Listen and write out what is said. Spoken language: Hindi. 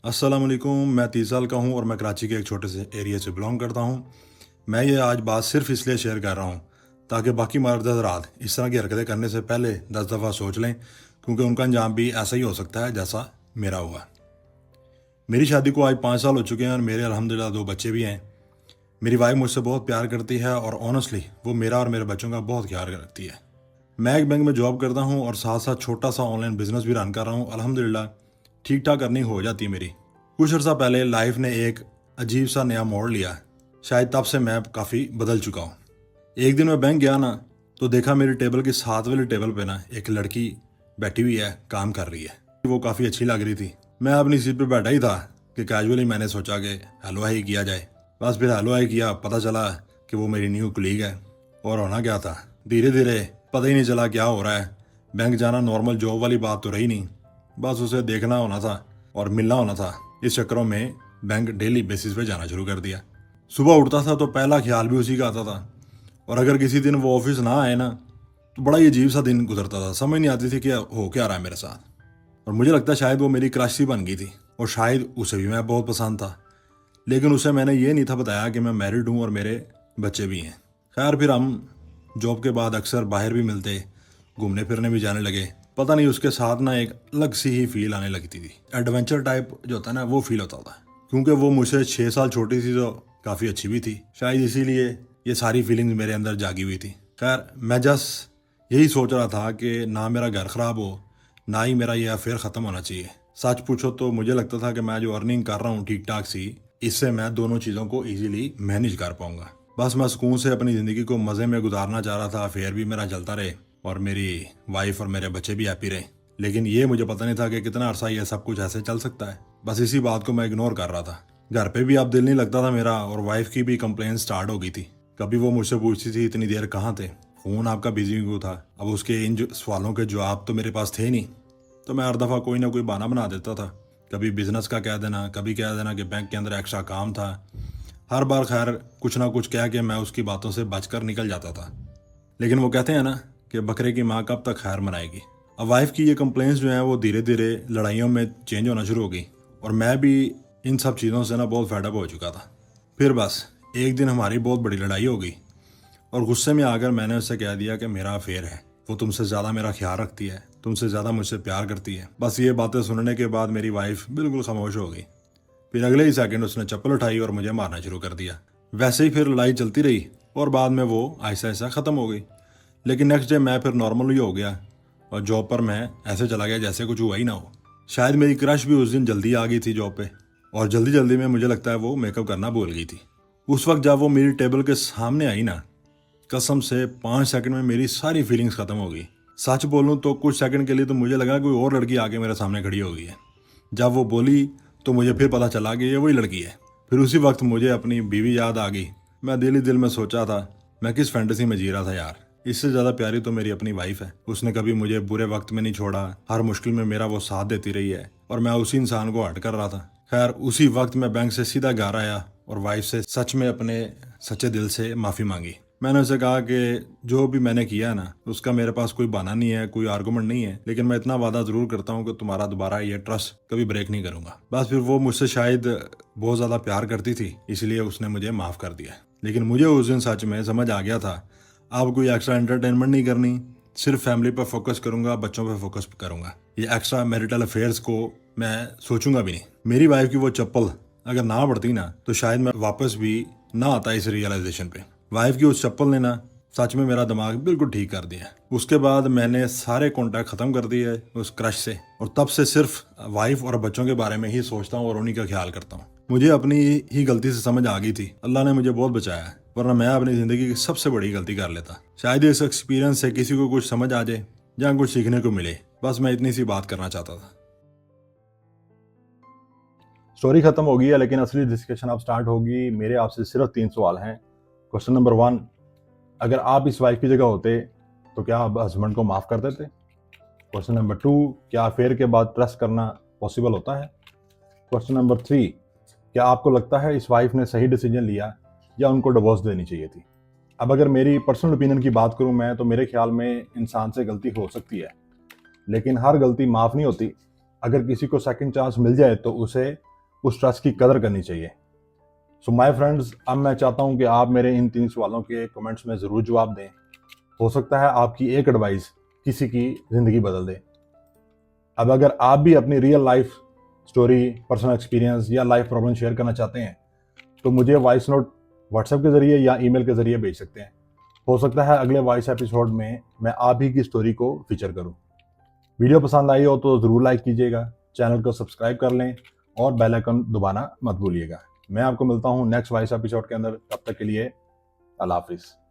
अस्सलाम वालेकुम। मैं 30 साल का हूँ और मैं कराची के एक छोटे से एरिया से बिलोंग करता हूँ। मैं ये आज बात सिर्फ इसलिए शेयर कर रहा हूँ ताकि बाकी मर्द हज़रात इस तरह की हरकतें करने से पहले 10 दफ़ा सोच लें, क्योंकि उनका अंजाम भी ऐसा ही हो सकता है जैसा मेरा हुआ। मेरी शादी को आज 5 साल हो चुके हैं और मेरे अल्हम्दुलिल्लाह 2 बच्चे भी हैं। मेरी वाइफ मुझसे बहुत प्यार करती है और ऑनेस्टली वो मेरा और मेरे बच्चों का बहुत ख्याल रखती है। मैं एक बैंक में जॉब करता हूँ और साथ साथ छोटा सा ऑनलाइन बिजनेस भी रन कर रहा हूँ। अल्हम्दुलिल्लाह ठीक ठाक अर्निंग हो जाती है मेरी। कुछ अर्सा पहले लाइफ ने एक अजीब सा नया मोड़ लिया। शायद तब से मैं काफ़ी बदल चुका हूँ। एक दिन मैं बैंक गया ना, तो देखा मेरी टेबल की साथ वाली टेबल पे ना एक लड़की बैठी हुई है, काम कर रही है। वो काफ़ी अच्छी लग रही थी। मैं अपनी सीट पे बैठा ही था कि कैजुअली मैंने सोचा कि हेलो हाई किया जाए। बस फिर हेलो हाई किया, पता चला कि वो मेरी न्यू कलीग है। और होना क्या था, धीरे धीरे पता ही नहीं चला क्या हो रहा है। बैंक जाना नॉर्मल जॉब वाली बात तो रही नहीं, बस उसे देखना होना था और मिलना होना था। इस चक्करों में बैंक डेली बेसिस पे जाना शुरू कर दिया। सुबह उठता था तो पहला ख्याल भी उसी का आता था, और अगर किसी दिन वो ऑफिस ना आए ना, तो बड़ा ही अजीब सा दिन गुजरता था। समझ नहीं आती थी कि हो क्या रहा है मेरे साथ। और मुझे लगता है शायद वो मेरी क्रश सी बन गई थी, और शायद उसे भी मैं बहुत पसंद था। लेकिन उसे मैंने ये नहीं था बताया कि मैं मैरिड हूँ और मेरे बच्चे भी हैं। खैर फिर हम जॉब के बाद अक्सर बाहर भी मिलते, घूमने फिरने भी जाने लगे। पता नहीं उसके साथ ना एक अलग सी ही फील आने लगती थी। एडवेंचर टाइप जो होता है ना, वो फील होता था। क्योंकि वो मुझसे 6 साल छोटी थी तो काफ़ी अच्छी भी थी, शायद इसीलिए ये सारी फीलिंग्स मेरे अंदर जागी हुई थी। खैर मैं जस्ट यही सोच रहा था कि ना मेरा घर ख़राब हो, ना ही मेरा ये अफेयर ख़त्म होना चाहिए। सच पूछो तो मुझे लगता था कि मैं जो अर्निंग कर रहा हूँ ठीक ठाक सी, इससे मैं दोनों चीज़ों को इजीली मैनेज कर पाऊंगा। बस मैं सुकून से अपनी ज़िंदगी को मज़े में गुजारना चाह रहा था। अफेयर भी मेरा चलता रहे और मेरी वाइफ और मेरे बच्चे भी हैप्पी रहे। लेकिन ये मुझे पता नहीं था कि कितना अरसा ये सब कुछ ऐसे चल सकता है। बस इसी बात को मैं इग्नोर कर रहा था। घर पे भी अब दिल नहीं लगता था मेरा, और वाइफ की भी कंप्लेन स्टार्ट हो गई थी। कभी वो मुझसे पूछती थी इतनी देर कहाँ थे, फ़ोन आपका बिजी क्यों था। अब उसके इन सवालों के जवाब तो मेरे पास थे नहीं, तो मैं हर दफ़ा कोई ना कोई बहाना बना देता था। कभी बिजनेस का कह देना, कभी कह देना कि बैंक के अंदर एक्स्ट्रा काम था। हर बार खैर कुछ ना कुछ कह के मैं उसकी बातों से बचकर निकल जाता था। लेकिन वो कहते हैं ना कि बकरे की माँ कब तक खैर मनाएगी। अब वाइफ की ये कंप्लेंट्स जो हैं वो धीरे धीरे लड़ाइयों में चेंज होना शुरू हो गई, और मैं भी इन सब चीज़ों से ना बहुत फेडअप हो चुका था। फिर बस एक दिन हमारी बहुत बड़ी लड़ाई हो गई, और गुस्से में आकर मैंने उससे कह दिया कि मेरा अफेयर है, वो तुमसे ज़्यादा मेरा ख्याल रखती है, तुमसे ज़्यादा मुझसे प्यार करती है। बस ये बातें सुनने के बाद मेरी वाइफ बिल्कुल खामोश हो गई। फिर अगले ही सेकंड उसने चप्पल उठाई और मुझे मारना शुरू कर दिया। वैसे ही फिर लड़ाई चलती रही और बाद में वो आहिस्ता आहिस्ता ख़त्म हो गई। लेकिन नेक्स्ट डे मैं फिर नॉर्मल ही हो गया, और जॉब पर मैं ऐसे चला गया जैसे कुछ हुआ ही ना हो। शायद मेरी क्रश भी उस दिन जल्दी आ गई थी जॉब पे, और जल्दी जल्दी में मुझे लगता है वो मेकअप करना भूल गई थी। उस वक्त जब वो मेरी टेबल के सामने आई ना, कसम से 5 सेकंड में मेरी सारी फीलिंग्स खत्म हो गई। सच बोलूं तो कुछ सेकंड के लिए तो मुझे लगा कोई और लड़की आके मेरे सामने खड़ी हो गई है। जब वो बोली तो मुझे फिर पता चला कि ये वही लड़की है। फिर उसी वक्त मुझे अपनी बीवी याद आ गई। मैं दिल ही दिल में सोचा था, मैं किस फैंटेसी में जी रहा था यार। इससे ज़्यादा प्यारी तो मेरी अपनी वाइफ है। उसने कभी मुझे बुरे वक्त में नहीं छोड़ा, हर मुश्किल में मेरा वो साथ देती रही है, और मैं उसी इंसान को हट कर रहा था। खैर उसी वक्त मैं बैंक से सीधा घर आया और वाइफ से सच में अपने सच्चे दिल से माफ़ी मांगी। मैंने उसे कहा कि जो भी मैंने किया है ना, उसका मेरे पास कोई बहाना नहीं है, कोई आर्गूमेंट नहीं है, लेकिन मैं इतना वादा ज़रूर करता हूँ कि तुम्हारा दोबारा ये ट्रस्ट कभी ब्रेक नहीं करूँगा। बस फिर वो मुझसे शायद बहुत ज़्यादा प्यार करती थी, इसलिए उसने मुझे माफ़ कर दिया। लेकिन मुझे उस दिन सच में समझ आ गया था, अब कोई एक्स्ट्रा एंटरटेनमेंट नहीं करनी, सिर्फ फैमिली पर फोकस करूंगा, बच्चों पर फोकस करूंगा। ये एक्स्ट्रा मैरिटल अफेयर्स को मैं सोचूंगा भी नहीं। मेरी वाइफ की वो चप्पल अगर ना पड़ती ना, तो शायद मैं वापस भी ना आता इस रियलाइजेशन पे। वाइफ की उस चप्पल ने ना सच में मेरा दिमाग बिल्कुल ठीक कर दिया। उसके बाद मैंने सारे कॉन्टैक्ट ख़त्म कर दिए उस क्रश से, और तब से सिर्फ वाइफ और बच्चों के बारे में ही सोचता हूँ और उन्हीं का ख्याल करता हूँ। मुझे अपनी ही गलती से समझ आ गई थी, अल्लाह ने मुझे बहुत बचाया है, वरना मैं अपनी ज़िंदगी की सबसे बड़ी गलती कर लेता। शायद इस एक्सपीरियंस से किसी को कुछ समझ आ जाए या कुछ सीखने को मिले। बस मैं इतनी सी बात करना चाहता था। स्टोरी खत्म हो गई है, लेकिन असली डिस्कशन अब स्टार्ट होगी। मेरे आपसे सिर्फ 3 सवाल हैं। क्वेश्चन नंबर 1, अगर आप इस वाइफ की जगह होते तो क्या आप हस्बैंड को माफ़ कर देते। क्वेश्चन नंबर 2, क्या अफेयर के बाद ट्रस्ट करना पॉसिबल होता है। क्वेश्चन नंबर 3, क्या आपको लगता है इस वाइफ ने सही डिसीजन लिया या उनको डिवोर्स देनी चाहिए थी। अब अगर मेरी पर्सनल ओपिनियन की बात करूं मैं, तो मेरे ख्याल में इंसान से गलती हो सकती है, लेकिन हर गलती माफ़ नहीं होती। अगर किसी को सेकंड चांस मिल जाए तो उसे उस ट्रस्ट की कदर करनी चाहिए। सो माय फ्रेंड्स, अब मैं चाहता हूं कि आप मेरे इन 3 सवालों के कमेंट्स में ज़रूर जवाब दें। हो सकता है आपकी एक एडवाइस किसी की ज़िंदगी बदल दे। अब अगर आप भी अपनी real life story, personal experience या लाइफ प्रॉब्लम शेयर करना चाहते हैं तो मुझे वॉइस नोट व्हाट्सएप के ज़रिए या ईमेल के ज़रिए भेज सकते हैं। हो सकता है अगले वॉइस एपिसोड में मैं आप ही की स्टोरी को फीचर करूं। वीडियो पसंद आई हो तो ज़रूर लाइक कीजिएगा, चैनल को सब्सक्राइब कर लें और बेल आइकन दबाना मत भूलिएगा। मैं आपको मिलता हूं नेक्स्ट वॉइस एपिसोड के अंदर। तब तक के लिए अल्लाह हाफिज़।